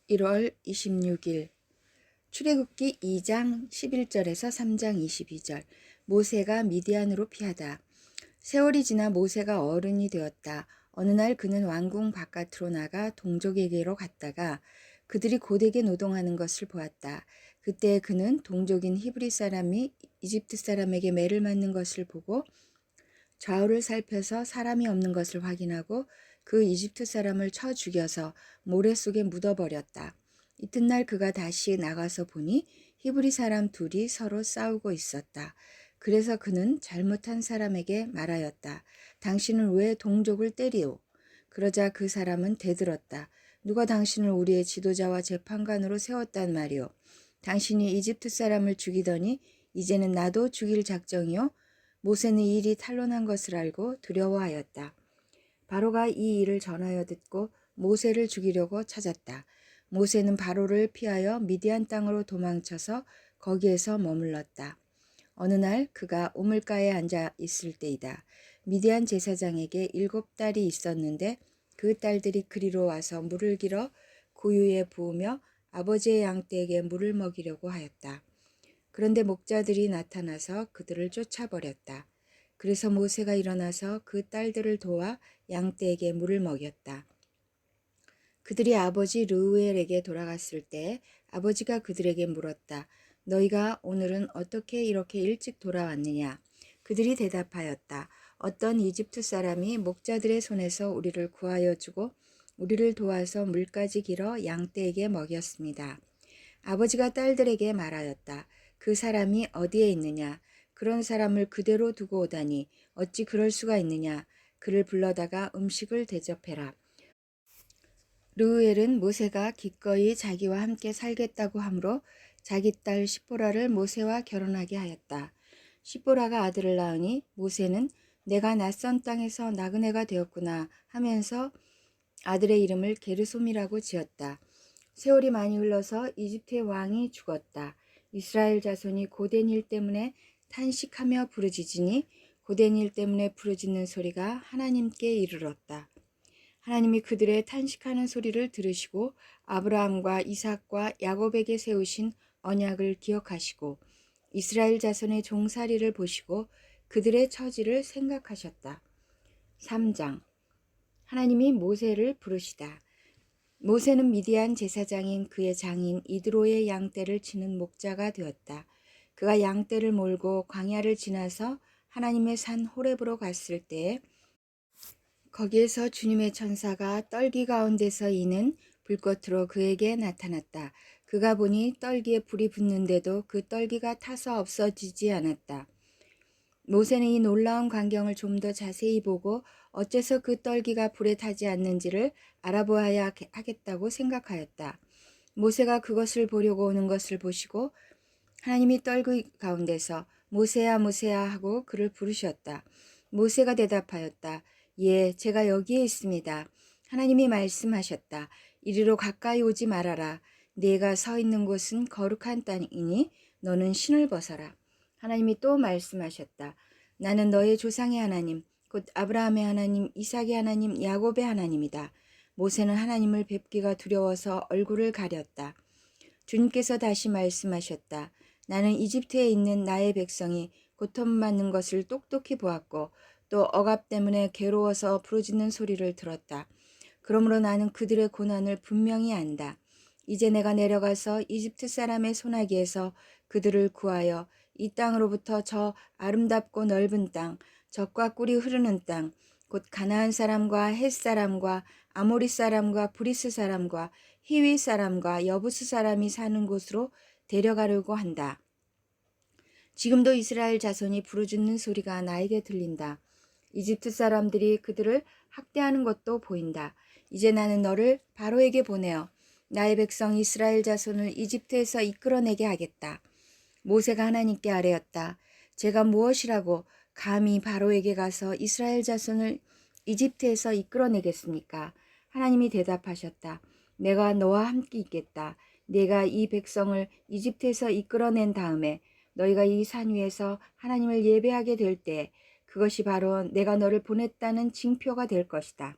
1월 26일 출애굽기 2장 11절에서 3장 22절. 모세가 미디안으로 피하다. 세월이 지나 모세가 어른이 되었다. 어느 날 그는 왕궁 바깥으로 나가 동족에게로 갔다가 그들이 고되게 노동하는 것을 보았다. 그때 그는 동족인 히브리 사람이 이집트 사람에게 매를 맞는 것을 보고 좌우를 살펴서 사람이 없는 것을 확인하고 그 이집트 사람을 쳐 죽여서 모래 속에 묻어버렸다. 이튿날 그가 다시 나가서 보니 히브리 사람 둘이 서로 싸우고 있었다. 그래서 그는 잘못한 사람에게 말하였다. 당신은 왜 동족을 때리오? 그러자 그 사람은 대들었다. 누가 당신을 우리의 지도자와 재판관으로 세웠단 말이오? 당신이 이집트 사람을 죽이더니 이제는 나도 죽일 작정이오? 모세는 이 일이 탄로난 것을 알고 두려워하였다. 바로가 이 일을 전하여 듣고 모세를 죽이려고 찾았다. 모세는 바로를 피하여 미디안 땅으로 도망쳐서 거기에서 머물렀다. 어느 날 그가 우물가에 앉아 있을 때이다. 미디안 제사장에게 7딸이 있었는데 그 딸들이 그리로 와서 물을 길어 구유에 부으며 아버지의 양떼에게 물을 먹이려고 하였다. 그런데 목자들이 나타나서 그들을 쫓아버렸다. 그래서 모세가 일어나서 그 딸들을 도와 양떼에게 물을 먹였다. 그들이 아버지 르우엘에게 돌아갔을 때 아버지가 그들에게 물었다. 너희가 오늘은 어떻게 이렇게 일찍 돌아왔느냐? 그들이 대답하였다. 어떤 이집트 사람이 목자들의 손에서 우리를 구하여 주고 우리를 도와서 물까지 길어 양떼에게 먹였습니다. 아버지가 딸들에게 말하였다. 그 사람이 어디에 있느냐? 그런 사람을 그대로 두고 오다니 어찌 그럴 수가 있느냐? 그를 불러다가 음식을 대접해라. 르우엘은 모세가 기꺼이 자기와 함께 살겠다고 하므로 자기 딸 시보라를 모세와 결혼하게 하였다. 시보라가 아들을 낳으니 모세는 내가 낯선 땅에서 나그네가 되었구나 하면서 아들의 이름을 게르솜이라고 지었다. 세월이 많이 흘러서 이집트의 왕이 죽었다. 이스라엘 자손이 고된 일 때문에 탄식하며 부르짖으니 고된 일 때문에 부르짖는 소리가 하나님께 이르렀다. 하나님이 그들의 탄식하는 소리를 들으시고 아브라함과 이삭과 야곱에게 세우신 언약을 기억하시고 이스라엘 자손의 종살이를 보시고 그들의 처지를 생각하셨다. 3장. 하나님이 모세를 부르시다. 모세는 미디안 제사장인 그의 장인 이드로의 양떼를 치는 목자가 되었다. 그가 양떼를 몰고 광야를 지나서 하나님의 산 호렙으로 갔을 때에 거기에서 주님의 천사가 떨기 가운데서 이는 불꽃으로 그에게 나타났다. 그가 보니 떨기에 불이 붙는데도 그 떨기가 타서 없어지지 않았다. 모세는 이 놀라운 광경을 좀 더 자세히 보고 어째서 그 떨기가 불에 타지 않는지를 알아보아야 하겠다고 생각하였다. 모세가 그것을 보려고 오는 것을 보시고 하나님이 떨기 가운데서 모세야 모세야 하고 그를 부르셨다. 모세가 대답하였다. 예, 제가 여기에 있습니다. 하나님이 말씀하셨다. 이리로 가까이 오지 말아라. 네가 서 있는 곳은 거룩한 땅이니 너는 신을 벗어라. 하나님이 또 말씀하셨다. 나는 너의 조상의 하나님, 곧 아브라함의 하나님, 이삭의 하나님, 야곱의 하나님이다. 모세는 하나님을 뵙기가 두려워서 얼굴을 가렸다. 주님께서 다시 말씀하셨다. 나는 이집트에 있는 나의 백성이 고통받는 것을 똑똑히 보았고 또 억압 때문에 괴로워서 부르짖는 소리를 들었다. 그러므로 나는 그들의 고난을 분명히 안다. 이제 내가 내려가서 이집트 사람의 손아귀에서 그들을 구하여 이 땅으로부터 저 아름답고 넓은 땅, 젖과 꿀이 흐르는 땅, 곧 가나안 사람과 헷 사람과 아모리 사람과 브리스 사람과 히위 사람과 여부스 사람이 사는 곳으로 데려가려고 한다. 지금도 이스라엘 자손이 부르짖는 소리가 나에게 들린다. 이집트 사람들이 그들을 학대하는 것도 보인다. 이제 나는 너를 바로에게 보내어 나의 백성 이스라엘 자손을 이집트에서 이끌어내게 하겠다. 모세가 하나님께 아뢰었다. 제가 무엇이라고 감히 바로에게 가서 이스라엘 자손을 이집트에서 이끌어내겠습니까? 하나님이 대답하셨다. 내가 너와 함께 있겠다. 내가 이 백성을 이집트에서 이끌어낸 다음에 너희가 이 산 위에서 하나님을 예배하게 될 때 그것이 바로 내가 너를 보냈다는 징표가 될 것이다.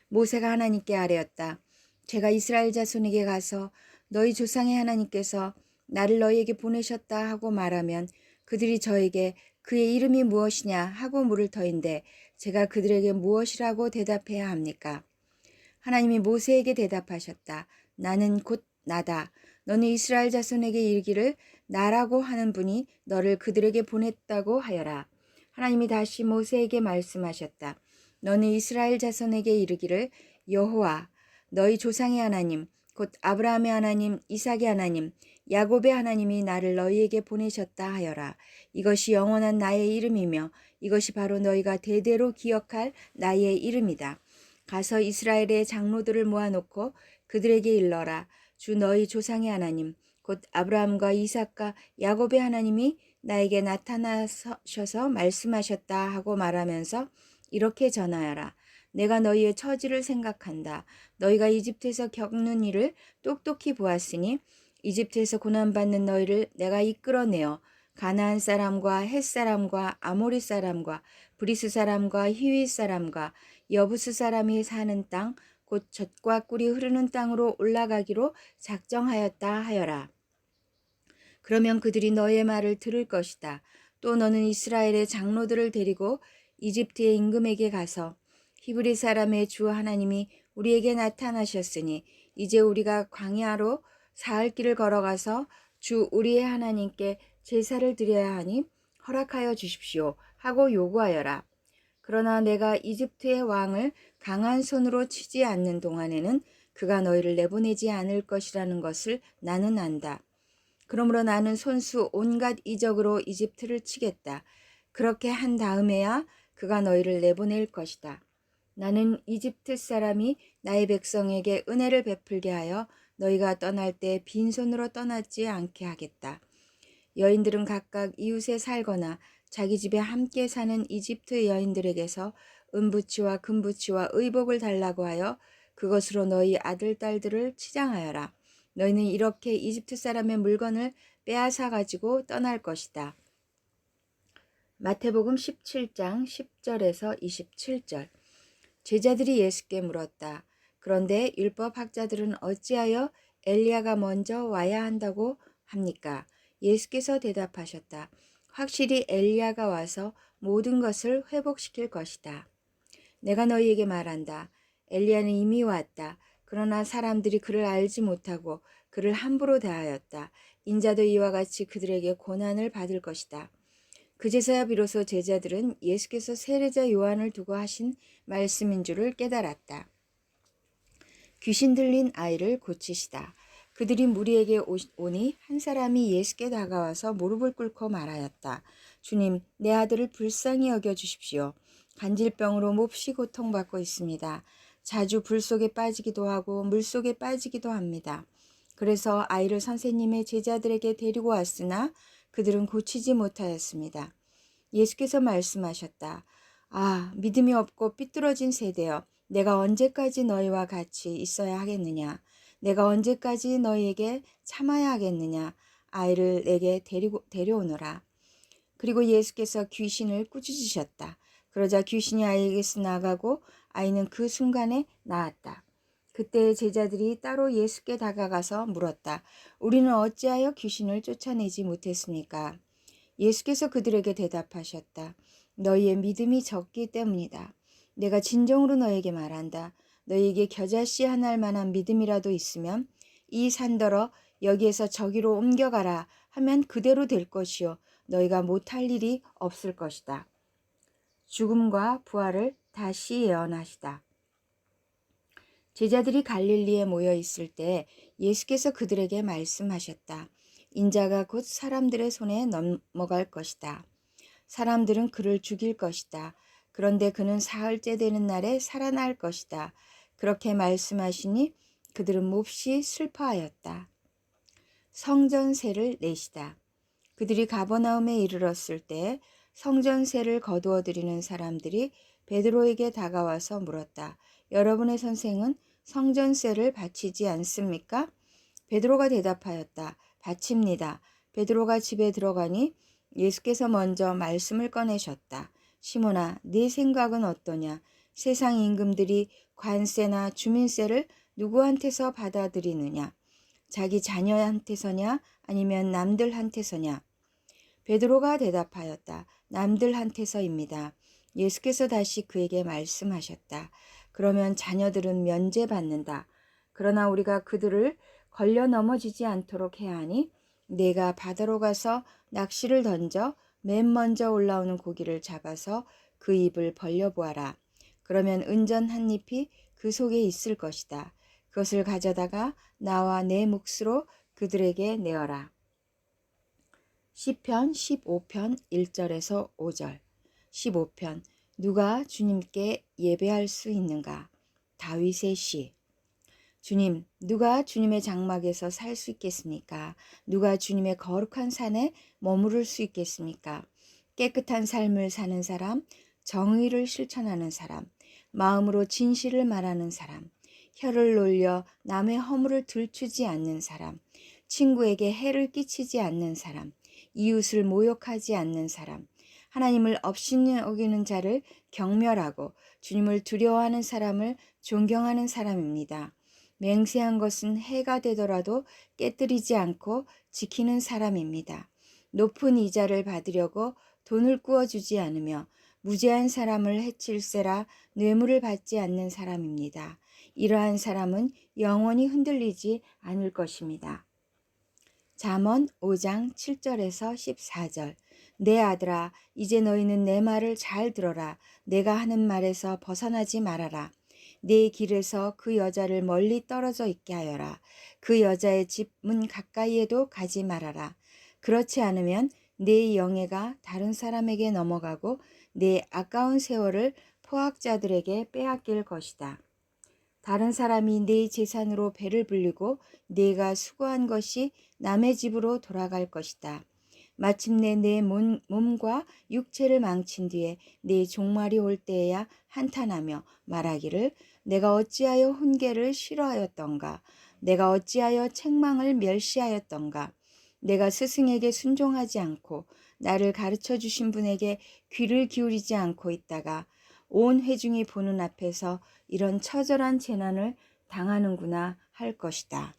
모세가 하나님께 아뢰었다. 제가 이스라엘 자손에게 가서 너희 조상의 하나님께서 나를 너희에게 보내셨다 하고 말하면 그들이 저에게 그의 이름이 무엇이냐 하고 물을 터인데 제가 그들에게 무엇이라고 대답해야 합니까? 하나님이 모세에게 대답하셨다. 나는 곧 나다. 너는 이스라엘 자손에게 이르기를 나라고 하는 분이 너를 그들에게 보냈다고 하여라. 하나님이 다시 모세에게 말씀하셨다. 너는 이스라엘 자손에게 이르기를 여호와 너희 조상의 하나님 곧 아브라함의 하나님 이삭의 하나님 야곱의 하나님이 나를 너희에게 보내셨다 하여라. 이것이 영원한 나의 이름이며 이것이 바로 너희가 대대로 기억할 나의 이름이다. 가서 이스라엘의 장로들을 모아놓고 그들에게 일러라. 주 너희 조상의 하나님 곧 아브라함과 이삭과 야곱의 하나님이 나에게 나타나셔서 말씀하셨다 하고 말하면서 이렇게 전하여라. 내가 너희의 처지를 생각한다. 너희가 이집트에서 겪는 일을 똑똑히 보았으니 이집트에서 고난받는 너희를 내가 이끌어내어 가나안 사람과 헷 사람과 아모리 사람과 브리스 사람과 히윗 사람과 여부스 사람이 사는 땅 곧 젖과 꿀이 흐르는 땅으로 올라가기로 작정하였다 하여라. 그러면 그들이 너의 말을 들을 것이다. 또 너는 이스라엘의 장로들을 데리고 이집트의 임금에게 가서 히브리 사람의 주 하나님이 우리에게 나타나셨으니 이제 우리가 광야로 사흘 길을 걸어가서 주 우리의 하나님께 제사를 드려야 하니 허락하여 주십시오 하고 요구하여라. 그러나 내가 이집트의 왕을 강한 손으로 치지 않는 동안에는 그가 너희를 내보내지 않을 것이라는 것을 나는 안다. 그러므로 나는 손수 온갖 이적으로 이집트를 치겠다. 그렇게 한 다음에야 그가 너희를 내보낼 것이다. 나는 이집트 사람이 나의 백성에게 은혜를 베풀게 하여 너희가 떠날 때 빈손으로 떠나지 않게 하겠다. 여인들은 각각 이웃에 살거나 자기 집에 함께 사는 이집트 여인들에게서 은부치와 금부치와 의복을 달라고 하여 그것으로 너희 아들 딸들을 치장하여라. 너희는 이렇게 이집트 사람의 물건을 빼앗아 가지고 떠날 것이다. 마태복음 17장 10절에서 27절. 제자들이 예수께 물었다. 그런데 율법 학자들은 어찌하여 엘리야가 먼저 와야 한다고 합니까? 예수께서 대답하셨다. 확실히 엘리야가 와서 모든 것을 회복시킬 것이다. 내가 너희에게 말한다. 엘리야는 이미 왔다. 그러나 사람들이 그를 알지 못하고 그를 함부로 대하였다. 인자도 이와 같이 그들에게 고난을 받을 것이다. 그제서야 비로소 제자들은 예수께서 세례자 요한을 두고 하신 말씀인 줄을 깨달았다. 귀신 들린 아이를 고치시다. 그들이 무리에게 오니 한 사람이 예수께 다가와서 무릎을 꿇고 말하였다. 주님, 내 아들을 불쌍히 여겨주십시오. 간질병으로 몹시 고통받고 있습니다. 자주 불 속에 빠지기도 하고 물 속에 빠지기도 합니다. 그래서 아이를 선생님의 제자들에게 데리고 왔으나 그들은 고치지 못하였습니다. 예수께서 말씀하셨다. 아, 믿음이 없고 삐뚤어진 세대여. 내가 언제까지 너희와 같이 있어야 하겠느냐? 내가 언제까지 너희에게 참아야 하겠느냐? 아이를 내게 데려오너라. 그리고 예수께서 귀신을 꾸짖으셨다. 그러자 귀신이 아이에게서 나가고 아이는 그 순간에 나았다. 그때 제자들이 따로 예수께 다가가서 물었다. 우리는 어찌하여 귀신을 쫓아내지 못했습니까? 예수께서 그들에게 대답하셨다. 너희의 믿음이 적기 때문이다. 내가 진정으로 너에게 말한다. 너희에게 겨자씨 하나일 만한 믿음이라도 있으면 이 산더러 여기에서 저기로 옮겨가라 하면 그대로 될 것이요. 너희가 못할 일이 없을 것이다. 죽음과 부활을 다시 예언하시다. 제자들이 갈릴리에 모여 있을 때 예수께서 그들에게 말씀하셨다. 인자가 곧 사람들의 손에 넘어갈 것이다. 사람들은 그를 죽일 것이다. 그런데 그는 사흘째 되는 날에 살아날 것이다. 그렇게 말씀하시니 그들은 몹시 슬퍼하였다. 성전세를 내시다. 그들이 가버나움에 이르렀을 때 성전세를 거두어 드리는 사람들이 베드로에게 다가와서 물었다. 여러분의 선생은 성전세를 바치지 않습니까? 베드로가 대답하였다. 바칩니다. 베드로가 집에 들어가니 예수께서 먼저 말씀을 꺼내셨다. 시몬아, 네 생각은 어떠냐? 세상 임금들이 관세나 주민세를 누구한테서 받아들이느냐? 자기 자녀한테서냐? 아니면 남들한테서냐? 베드로가 대답하였다. 남들한테서입니다. 예수께서 다시 그에게 말씀하셨다. 그러면 자녀들은 면제받는다. 그러나 우리가 그들을 걸려 넘어지지 않도록 해야 하니 내가 바다로 가서 낚시를 던져 맨 먼저 올라오는 고기를 잡아서 그 입을 벌려보아라. 그러면 은전 한 잎이 그 속에 있을 것이다. 그것을 가져다가 나와 내 몫으로 그들에게 내어라. 시편 15편 1절에서 5절. 15편. 누가 주님께 예배할 수 있는가? 다윗의 시. 주님, 누가 주님의 장막에서 살 수 있겠습니까? 누가 주님의 거룩한 산에 머무를 수 있겠습니까? 깨끗한 삶을 사는 사람, 정의를 실천하는 사람, 마음으로 진실을 말하는 사람, 혀를 놀려 남의 허물을 들추지 않는 사람, 친구에게 해를 끼치지 않는 사람, 이웃을 모욕하지 않는 사람, 하나님을 업신여기는 자를 경멸하고 주님을 두려워하는 사람을 존경하는 사람입니다. 맹세한 것은 해가 되더라도 깨뜨리지 않고 지키는 사람입니다. 높은 이자를 받으려고 돈을 꾸어주지 않으며 무죄한 사람을 해칠세라 뇌물을 받지 않는 사람입니다. 이러한 사람은 영원히 흔들리지 않을 것입니다. 잠언 5장 7절에서 14절. 내 아들아, 이제 너희는 내 말을 잘 들어라. 내가 하는 말에서 벗어나지 말아라. 내 길에서 그 여자를 멀리 떨어져 있게 하여라. 그 여자의 집문 가까이에도 가지 말아라. 그렇지 않으면 내 영예가 다른 사람에게 넘어가고 내 아까운 세월을 포악자들에게 빼앗길 것이다. 다른 사람이 네 재산으로 배를 불리고 네가 수고한 것이 남의 집으로 돌아갈 것이다. 마침내 내 몸과 육체를 망친 뒤에 네 종말이 올 때에야 한탄하며 말하기를 내가 어찌하여 훈계를 싫어하였던가. 내가 어찌하여 책망을 멸시하였던가. 내가 스승에게 순종하지 않고 나를 가르쳐 주신 분에게 귀를 기울이지 않고 있다가 온 회중이 보는 앞에서 이런 처절한 재난을 당하는구나 할 것이다.